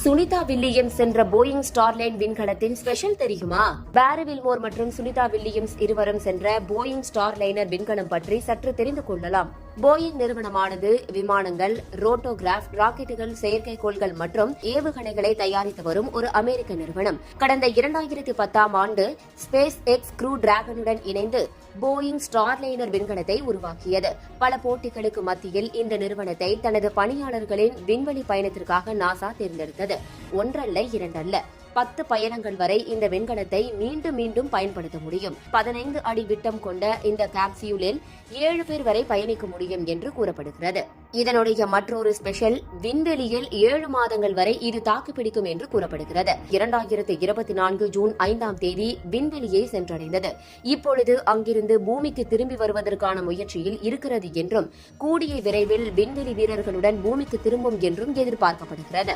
Sunita Williams என்ற Boeing Starlink விண்கலத்தின் special தெரியுமா? பாரி வில்மோர் மற்றும் சுனிதா வில்லியம்ஸ் இருவரும் சென்ற போயிங் ஸ்டார்லைனர் விண்கலம் பற்றி சற்று தெரிந்து கொள்ளலாம். போயிங் நிறுவனமானது விமானங்கள், ரோட்டோகிராஃப், ராக்கெட்டுகள், செயற்கைக்கோள்கள் மற்றும் ஏவுகணைகளை தயாரித்து வரும் ஒரு அமெரிக்க நிறுவனம். கடந்த 2010ஆம் ஆண்டு ஸ்பேஸ் எக்ஸ் க்ரூ டிராகனுடன் இணைந்து போயிங் ஸ்டார்லைனர் விண்கலத்தை உருவாக்கியது. பல போட்டிகளுக்கு மத்தியில் இந்த நிறுவனத்தை தனது பணியாளர்களின் விண்வெளி பயணத்திற்காக நாசா தேர்ந்தெடுத்தது. ஒன்றல்ல, இரண்டல்ல, 10 பயணங்கள் வரை இந்த விண்கலத்தை மீண்டும் மீண்டும் பயன்படுத்த முடியும். 15 அடி விட்டம் கொண்ட இந்த கேப்சியூலில் 7 பேர் வரை பயணிக்க முடியும் என்று கூறப்படுகிறது. இதனுடைய மற்றொரு ஸ்பெஷல், விண்வெளியில் 7 மாதங்கள் வரை இது தாக்குப்பிடிக்கும் என்று கூறப்படுகிறது. 2024 ஜூன் 5ஆம் தேதி விண்வெளியை சென்றடைந்தது. இப்பொழுது அங்கிருந்து பூமிக்கு திரும்பி வருவதற்கான முயற்சியில் இருக்கிறது என்றும், கூடிய விரைவில் விண்வெளி வீரர்களுடன் பூமிக்கு திரும்பும் என்றும் எதிர்பார்க்கப்படுகிறது.